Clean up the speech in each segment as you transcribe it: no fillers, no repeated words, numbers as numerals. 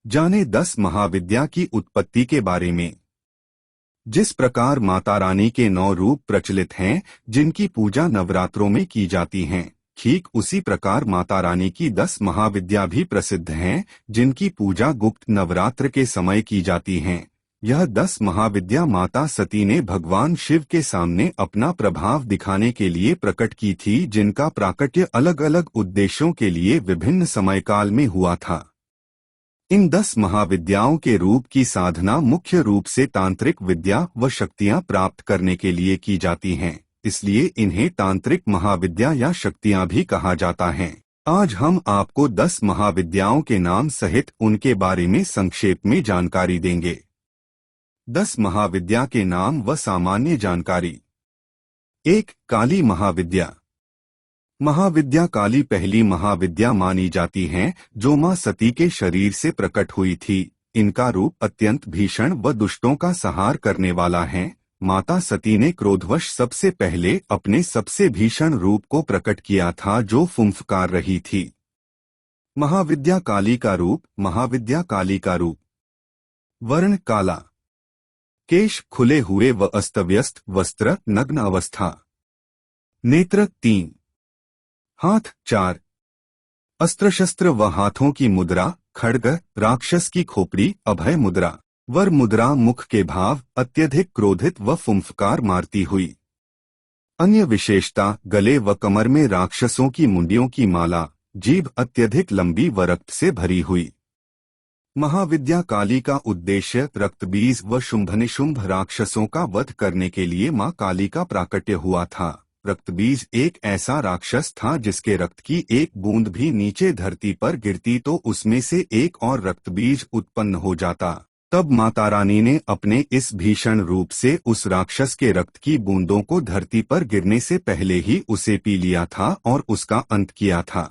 जाने 10 महाविद्या की उत्पत्ति के बारे में। जिस प्रकार माता रानी के 9 रूप प्रचलित हैं, जिनकी पूजा नवरात्रों में की जाती हैं, ठीक उसी प्रकार माता रानी की 10 महाविद्या भी प्रसिद्ध हैं, जिनकी पूजा गुप्त नवरात्र के समय की जाती हैं। यह 10 महाविद्या माता सती ने भगवान शिव के सामने अपना प्रभाव दिखाने के लिए प्रकट की थी, जिनका प्राकट्य अलग अलग उद्देश्यों के लिए विभिन्न समयकाल में हुआ था। इन 10 महाविद्याओं के रूप की साधना मुख्य रूप से तांत्रिक विद्या व शक्तियां प्राप्त करने के लिए की जाती हैं, इसलिए इन्हें तांत्रिक महाविद्या या शक्तियां भी कहा जाता है। आज हम आपको 10 महाविद्याओं के नाम सहित उनके बारे में संक्षेप में जानकारी देंगे। 10 महाविद्या के नाम व सामान्य जानकारी। 1. काली महाविद्या। महाविद्या काली पहली महाविद्या मानी जाती हैं, जो मां सती के शरीर से प्रकट हुई थी। इनका रूप अत्यंत भीषण व दुष्टों का संहार करने वाला है। माता सती ने क्रोधवश सबसे पहले अपने सबसे भीषण रूप को प्रकट किया था, जो फुंफकार रही थी। महाविद्या काली का रूप। महाविद्या काली का रूप। वर्ण काला, केश खुले हुए व अस्तव्यस्त, वस्त्र नग्न अवस्था। नेत्र 3, हाथ 4, अस्त्र शस्त्र व हाथों की मुद्रा, खड्ग, राक्षस की खोपड़ी, अभय मुद्रा। वर मुद्रा मुख के भाव, अत्यधिक क्रोधित व फुंफकार मारती हुई। अन्य विशेषता, गले व कमर में राक्षसों की मुंडियों की माला, जीभ अत्यधिक लंबी व रक्त से भरी हुई। महाविद्या काली का उद्देश्य रक्तबीज व शुंभनिशुंभ राक्षसों का वध करने के लिए मां काली का प्राकट्य हुआ था। रक्तबीज एक ऐसा राक्षस था जिसके रक्त की एक बूंद भी नीचे धरती पर गिरती तो उसमें से एक और रक्तबीज उत्पन्न हो जाता। तब माता रानी ने अपने इस भीषण रूप से उस राक्षस के रक्त की बूंदों को धरती पर गिरने से पहले ही उसे पी लिया था और उसका अंत किया था।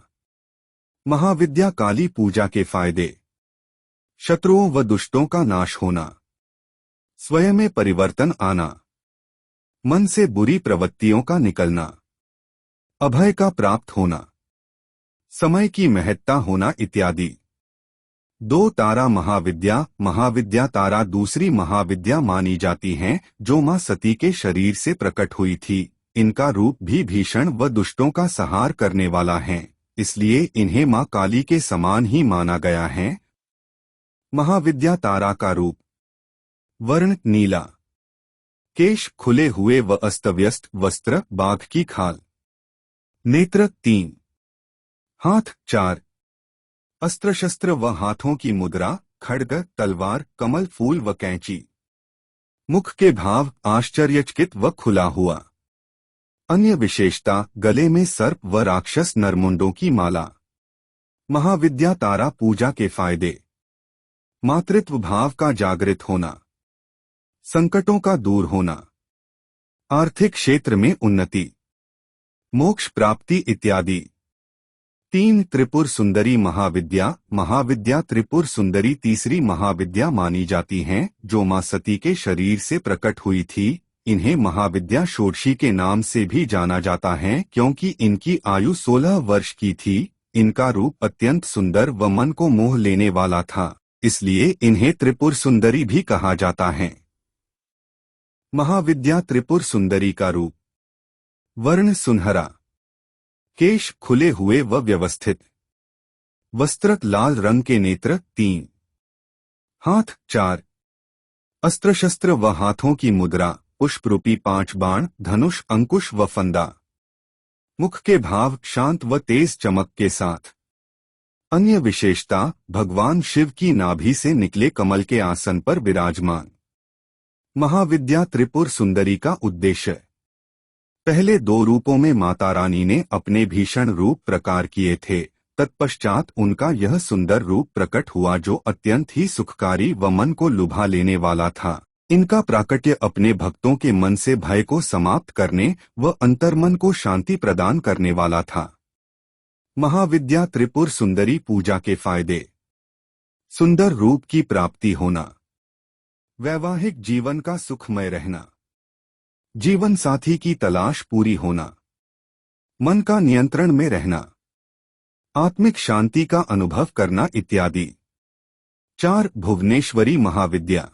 महाविद्या काली पूजा के फायदे। शत्रुओं व दुष्टों का नाश होना, स्वयं में परिवर्तन आना, मन से बुरी प्रवृत्तियों का निकलना, अभय का प्राप्त होना, समय की महत्ता होना इत्यादि। 2 तारा महाविद्या। महाविद्या तारा दूसरी महाविद्या मानी जाती हैं, जो मां सती के शरीर से प्रकट हुई थी। इनका रूप भी भीषण व दुष्टों का संहार करने वाला है, इसलिए इन्हें मां काली के समान ही माना गया है। महाविद्या तारा का रूप। वर्ण नीला, केश खुले हुए व अस्तव्यस्त, वस्त्र बाघ की खाल। नेत्र 3, हाथ 4, अस्त्र शस्त्र व हाथों की मुद्रा, खड्ग, तलवार, कमल फूल व कैंची। मुख के भाव, आश्चर्यचकित व खुला हुआ। अन्य विशेषता, गले में सर्प व राक्षस नरमुंडों की माला। महाविद्या तारा पूजा के फायदे। मातृत्व भाव का जागृत होना, संकटों का दूर होना, आर्थिक क्षेत्र में उन्नति, मोक्ष प्राप्ति इत्यादि। 3 त्रिपुर सुंदरी महाविद्या। महाविद्या त्रिपुर सुंदरी तीसरी महाविद्या मानी जाती हैं, जो मां सती के शरीर से प्रकट हुई थी। इन्हें महाविद्या षोडशी के नाम से भी जाना जाता है, क्योंकि इनकी आयु 16 वर्ष की थी। इनका रूप अत्यंत सुंदर व मन को मोह लेने वाला था, इसलिए इन्हें त्रिपुर सुंदरी भी कहा जाता है। महाविद्या त्रिपुर सुंदरी का रूप। वर्ण सुनहरा, केश खुले हुए व व्यवस्थित, वस्त्र लाल रंग के। नेत्र 3, हाथ 4, अस्त्र शस्त्र व हाथों की मुद्रा, पुष्परूपी 5 बाण, धनुष, अंकुश व फंदा। मुख के भाव, शांत व तेज चमक के साथ। अन्य विशेषता, भगवान शिव की नाभि से निकले कमल के आसन पर विराजमान। महाविद्या त्रिपुर सुंदरी का उद्देश्य। पहले 2 रूपों में माता रानी ने अपने भीषण रूप प्रकार किए थे। तत्पश्चात उनका यह सुंदर रूप प्रकट हुआ, जो अत्यंत ही सुखकारी व मन को लुभा लेने वाला था। इनका प्राकट्य अपने भक्तों के मन से भय को समाप्त करने व अंतर्मन को शांति प्रदान करने वाला था। महाविद्या त्रिपुर सुंदरी पूजा के फायदे। सुंदर रूप की प्राप्ति होना, वैवाहिक जीवन का सुखमय रहना, जीवन साथी की तलाश पूरी होना, मन का नियंत्रण में रहना, आत्मिक शांति का अनुभव करना इत्यादि। 4. भुवनेश्वरी महाविद्या।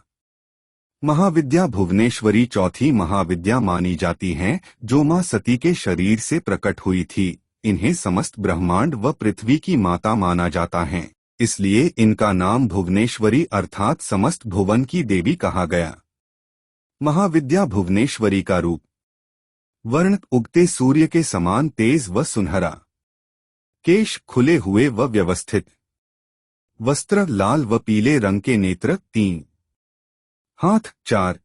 महाविद्या भुवनेश्वरी चौथी महाविद्या मानी जाती हैं, जो मां सती के शरीर से प्रकट हुई थी। इन्हें समस्त ब्रह्मांड व पृथ्वी की माता माना जाता है, इसलिए इनका नाम भुवनेश्वरी अर्थात समस्त भुवन की देवी कहा गया। महाविद्या भुवनेश्वरी का रूप वर्ण उगते सूर्य के समान तेज व सुनहरा, केश खुले हुए व व्यवस्थित, वस्त्र लाल व पीले रंग के, नेत्र 3, हाथ 4,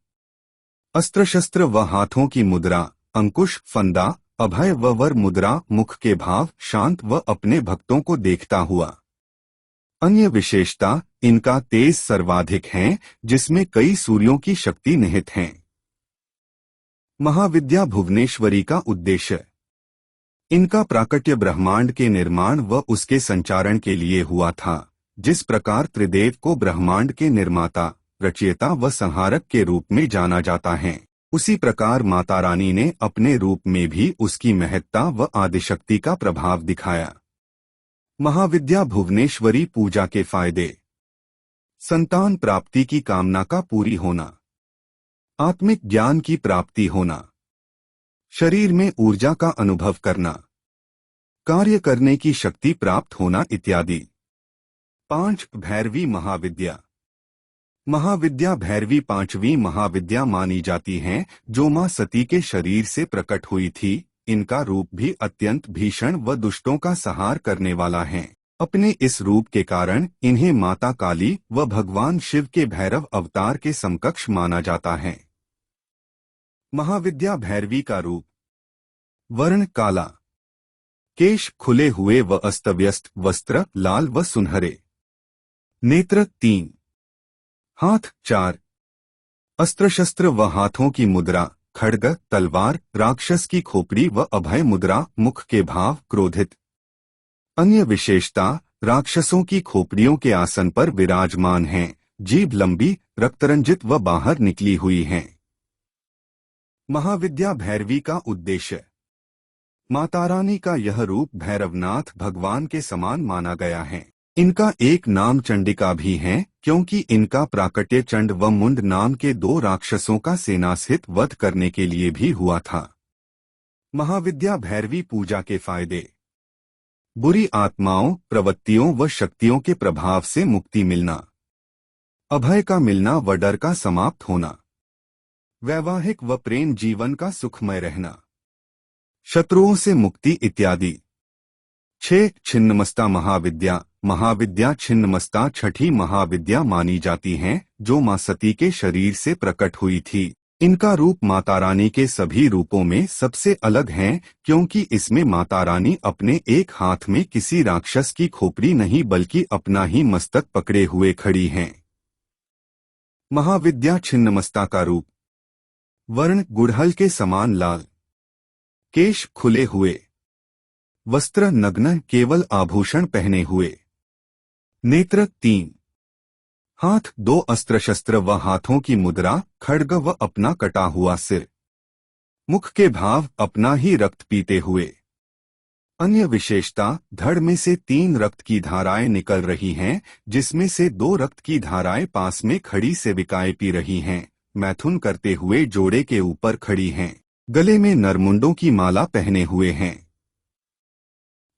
अस्त्र शस्त्र व हाथों की मुद्रा अंकुश फंदा, अभय व वर मुद्रा, मुख के भाव शांत व अपने भक्तों को देखता हुआ। अन्य विशेषता इनका तेज सर्वाधिक है, जिसमें कई सूर्यों की शक्ति निहित है। महाविद्या भुवनेश्वरी का उद्देश्य इनका प्राकट्य ब्रह्मांड के निर्माण व उसके संचारण के लिए हुआ था। जिस प्रकार त्रिदेव को ब्रह्मांड के निर्माता, रचयिता व संहारक के रूप में जाना जाता है, उसी प्रकार माता रानी ने अपने रूप में भी उसकी महत्ता व आदिशक्ति का प्रभाव दिखाया। महाविद्या भुवनेश्वरी पूजा के फायदे: संतान प्राप्ति की कामना का पूरी होना, आत्मिक ज्ञान की प्राप्ति होना, शरीर में ऊर्जा का अनुभव करना, कार्य करने की शक्ति प्राप्त होना इत्यादि। 5. भैरवी महाविद्या। महाविद्या भैरवी पांचवी महाविद्या मानी जाती हैं, जो मां सती के शरीर से प्रकट हुई थी। इनका रूप भी अत्यंत भीषण व दुष्टों का संहार करने वाला है। अपने इस रूप के कारण इन्हें माता काली व भगवान शिव के भैरव अवतार के समकक्ष माना जाता है। महाविद्या भैरवी का रूप वर्ण काला, केश खुले हुए व अस्तव्यस्त, वस्त्र लाल व सुनहरे, नेत्र 3, हाथ 4, अस्त्र शस्त्र व हाथों की मुद्रा खड्ग तलवार, राक्षस की खोपड़ी व अभय मुद्रा, मुख के भाव क्रोधित। अन्य विशेषता राक्षसों की खोपड़ियों के आसन पर विराजमान हैं, जीभ लंबी रक्तरंजित व बाहर निकली हुई है। महाविद्या भैरवी का उद्देश्य माता रानी का यह रूप भैरवनाथ भगवान के समान माना गया है। इनका एक नाम चंडिका भी है, क्योंकि इनका प्राकट्य चंड व मुंड नाम के 2 राक्षसों का सेनासहित वध करने के लिए भी हुआ था। महाविद्या भैरवी पूजा के फायदे: बुरी आत्माओं, प्रवृत्तियों व शक्तियों के प्रभाव से मुक्ति मिलना, अभय का मिलना व डर का समाप्त होना, वैवाहिक व प्रेम जीवन का सुखमय रहना, शत्रुओं से मुक्ति इत्यादि। 6. छिन्नमस्ता महाविद्या। महाविद्या छिन्नमस्ता छठी महाविद्या मानी जाती हैं, जो मां सती के शरीर से प्रकट हुई थी। इनका रूप माता रानी के सभी रूपों में सबसे अलग है, क्योंकि इसमें माता रानी अपने एक हाथ में किसी राक्षस की खोपड़ी नहीं बल्कि अपना ही मस्तक पकड़े हुए खड़ी हैं। महाविद्या छिन्नमस्ता का रूप वर्ण गुड़हल के समान लाल, केश खुले हुए, वस्त्र नग्न केवल आभूषण पहने हुए, नेत्र 3, हाथ 2 अस्त्र शस्त्र व हाथों की मुद्रा खड्ग व अपना कटा हुआ सिर, मुख के भाव अपना ही रक्त पीते हुए। अन्य विशेषता धड़ में से 3 रक्त की धाराएं निकल रही हैं, जिसमें से 2 रक्त की धाराएं पास में खड़ी सेविकाएं पी रही हैं, मैथुन करते हुए जोड़े के ऊपर खड़ी हैं, गले में नरमुंडों की माला पहने हुए हैं।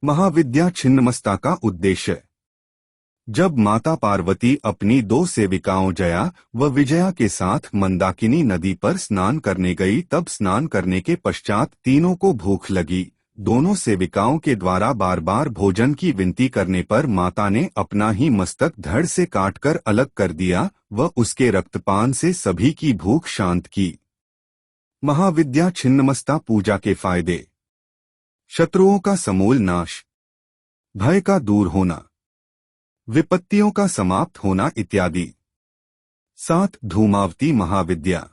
महाविद्या छिन्नमस्ता का उद्देश्य जब माता पार्वती अपनी 2 सेविकाओं जया व विजया के साथ मंदाकिनी नदी पर स्नान करने गई, तब स्नान करने के पश्चात तीनों को भूख लगी। दोनों सेविकाओं के द्वारा बार बार भोजन की विनती करने पर माता ने अपना ही मस्तक धड़ से काटकर अलग कर दिया व उसके रक्तपान से सभी की भूख शांत की। महाविद्या छिन्नमस्ता पूजा के फायदे: शत्रुओं का समूल नाश, भय का दूर होना, विपत्तियों का समाप्त होना इत्यादि। 7. धूमावती महाविद्या।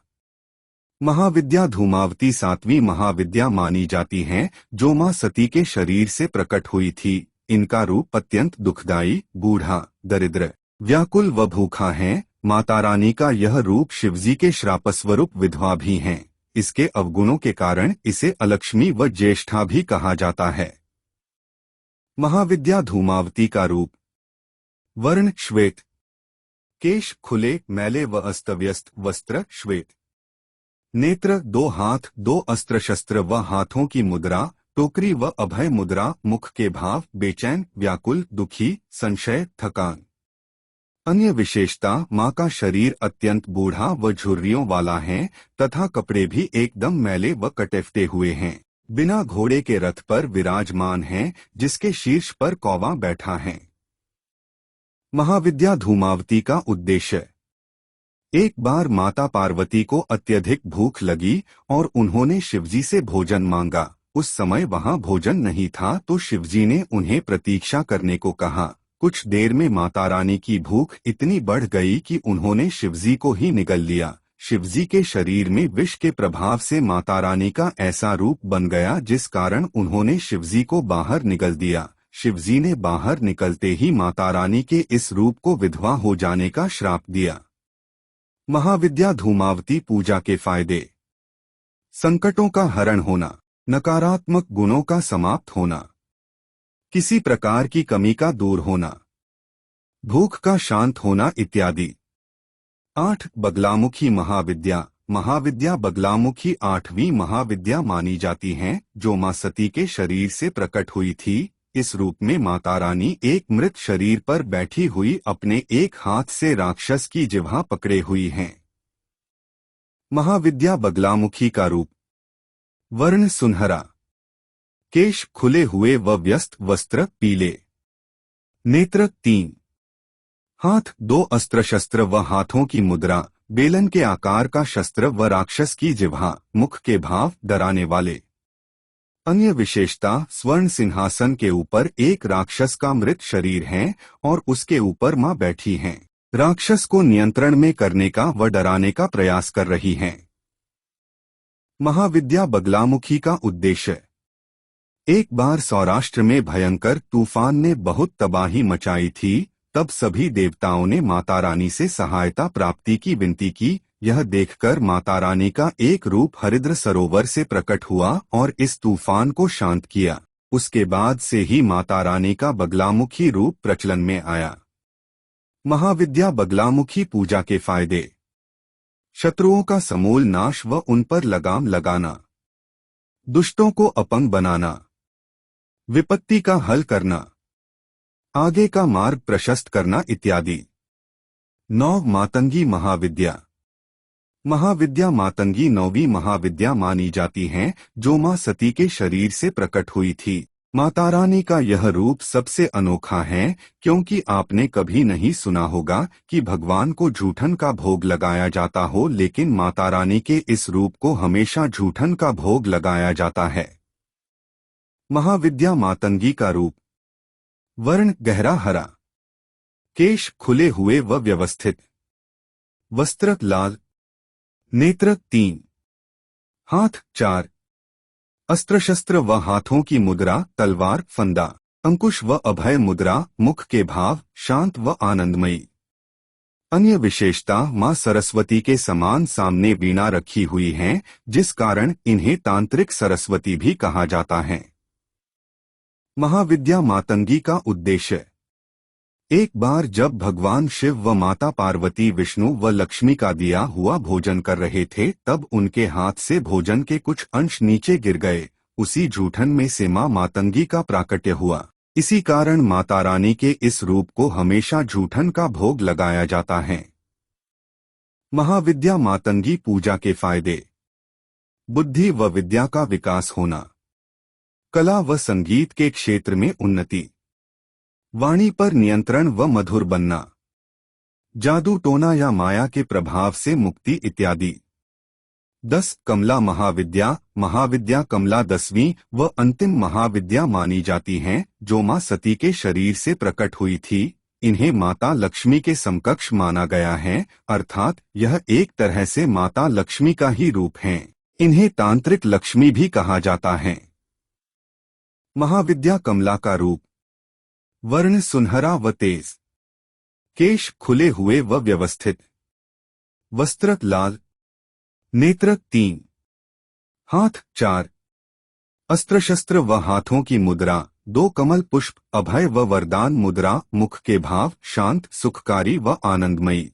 महाविद्या धूमावती 7वीं महाविद्या मानी जाती हैं, जो मां सती के शरीर से प्रकट हुई थी। इनका रूप अत्यंत दुखदायी, बूढ़ा, दरिद्र, व्याकुल व भूखा है। माता रानी का यह रूप शिवजी के श्रापस्वरूप विधवा भी हैं। इसके अवगुणों के कारण इसे अलक्ष्मी व ज्येष्ठा भी कहा जाता है। महाविद्या धूमावती का रूप वर्ण श्वेत, केश खुले मैले व अस्तव्यस्त, वस्त्र श्वेत। नेत्र दो हाथ, दो अस्त्र शस्त्र व हाथों की मुद्रा, टोकरी व अभय मुद्रा। मुख के भाव बेचैन, व्याकुल, दुखी, संशय, थकान। अन्य विशेषता, माँ का शरीर अत्यंत बूढ़ा व झुर्रियों वाला है तथा कपड़े भी एकदम मैले व कटेफते हुए हैं। बिना घोड़े के रथ पर विराजमान है, जिसके शीर्ष पर कौवा बैठा है। महाविद्या धूमावती का उद्देश्य। एक बार माता पार्वती को अत्यधिक भूख लगी और उन्होंने शिवजी से भोजन मांगा। उस समय वहां भोजन नहीं था तो शिवजी ने उन्हें प्रतीक्षा करने को कहा। कुछ देर में माता रानी की भूख इतनी बढ़ गई कि उन्होंने शिवजी को ही निगल लिया। शिवजी के शरीर में विष के प्रभाव से माता रानी का ऐसा रूप बन गया जिस कारण उन्होंने शिवजी को बाहर निगल दिया। शिवजी ने बाहर निकलते ही माता रानी के इस रूप को विधवा हो जाने का श्राप दिया। महाविद्या धूमावती पूजा के फायदे। संकटों का हरण होना, नकारात्मक गुणों का समाप्त होना, किसी प्रकार की कमी का दूर होना, भूख का शांत होना इत्यादि। 8 बगलामुखी महाविद्या। महाविद्या बगलामुखी 8वीं महाविद्या मानी जाती हैं, जो मां सती के शरीर से प्रकट हुई थी। इस रूप में माता रानी एक मृत शरीर पर बैठी हुई अपने एक हाथ से राक्षस की जिह्वा पकड़े हुई हैं। महाविद्या बगलामुखी का रूप। वर्ण सुनहरा, केश खुले हुए व व्यस्त, वस्त्र पीले। नेत्र 3, हाथ 2 अस्त्र शस्त्र व हाथों की मुद्रा, बेलन के आकार का शस्त्र व राक्षस की जिह्वा। मुख के भाव डराने वाले। अन्य विशेषता, स्वर्ण सिंहासन के ऊपर एक राक्षस का मृत शरीर है और उसके ऊपर मां बैठी हैं। राक्षस को नियंत्रण में करने का व डराने का प्रयास कर रही हैं। महाविद्या बगलामुखी का उद्देश्य। एक बार सौराष्ट्र में भयंकर तूफान ने बहुत तबाही मचाई थी। तब सभी देवताओं ने माता रानी से सहायता प्राप्ति की विनती की। यह देखकर माता रानी का एक रूप हरिद्र सरोवर से प्रकट हुआ और इस तूफान को शांत किया। उसके बाद से ही माता रानी का बगलामुखी रूप प्रचलन में आया। महाविद्या बगलामुखी पूजा के फायदे। शत्रुओं का समूल नाश व उन पर लगाम लगाना, दुष्टों को अपंग बनाना, विपत्ति का हल करना, आगे का मार्ग प्रशस्त करना इत्यादि। 9 मातंगी महाविद्या। महाविद्या मातंगी 9वीं महाविद्या मानी जाती हैं, जो मां सती के शरीर से प्रकट हुई थी। माता रानी का यह रूप सबसे अनोखा है, क्योंकि आपने कभी नहीं सुना होगा कि भगवान को जूठन का भोग लगाया जाता हो, लेकिन माता रानी के इस रूप को हमेशा जूठन का भोग लगाया जाता है। महाविद्या मातंगी का रूप। वर्ण गहरा हरा, केश खुले हुए व व्यवस्थित, वस्त्र लाल। नेत्र 3, हाथ 4, अस्त्र शस्त्र व हाथों की मुद्रा, तलवार, फंदा, अंकुश व अभय मुद्रा। मुख के भाव शांत व आनंदमयी। अन्य विशेषता, मां सरस्वती के समान सामने वीणा रखी हुई हैं, जिस कारण इन्हें तांत्रिक सरस्वती भी कहा जाता है। महाविद्या मातंगी का उद्देश्य। एक बार जब भगवान शिव व माता पार्वती विष्णु व लक्ष्मी का दिया हुआ भोजन कर रहे थे, तब उनके हाथ से भोजन के कुछ अंश नीचे गिर गए। उसी जूठन में से मां मातंगी का प्राकट्य हुआ। इसी कारण माता रानी के इस रूप को हमेशा जूठन का भोग लगाया जाता है। महाविद्या मातंगी पूजा के फायदे। बुद्धि व विद्या का विकास होना, कला व संगीत के क्षेत्र में उन्नति, वाणी पर नियंत्रण व मधुर बनना, जादू टोना या माया के प्रभाव से मुक्ति इत्यादि। 10 कमला महाविद्या। महाविद्या कमला 10वीं व अंतिम महाविद्या मानी जाती हैं, जो मां सती के शरीर से प्रकट हुई थी। इन्हें माता लक्ष्मी के समकक्ष माना गया है, अर्थात यह एक तरह से माता लक्ष्मी का ही रूप हैं। इन्हें तांत्रिक लक्ष्मी भी कहा जाता है। महाविद्या कमला का रूप। वर्ण सुनहरा व तेज, केश खुले हुए व व्यवस्थित, वस्त्र लाल। नेत्र 3, हाथ 4, अस्त्र शस्त्र व हाथों की मुद्रा, 2 कमल पुष्प, अभय व वरदान मुद्रा। मुख के भाव शांत, सुखकारी व आनंदमयी।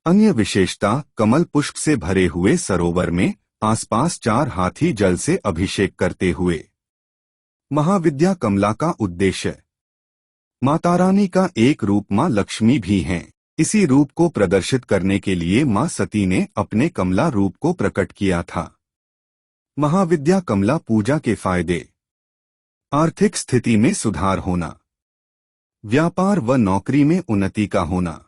अन्य विशेषता, कमल पुष्प से भरे हुए सरोवर में आसपास 4 हाथी जल से अभिषेक करते हुए। महाविद्या कमला का उद्देश्य। माता रानी का एक रूप मां लक्ष्मी भी हैं। इसी रूप को प्रदर्शित करने के लिए मां सती ने अपने कमला रूप को प्रकट किया था। महाविद्या कमला पूजा के फायदे। आर्थिक स्थिति में सुधार होना, व्यापार व नौकरी में उन्नति का होना,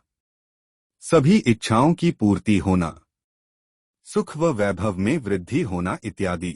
सभी इच्छाओं की पूर्ति होना, सुख व वैभव में वृद्धि होना इत्यादि।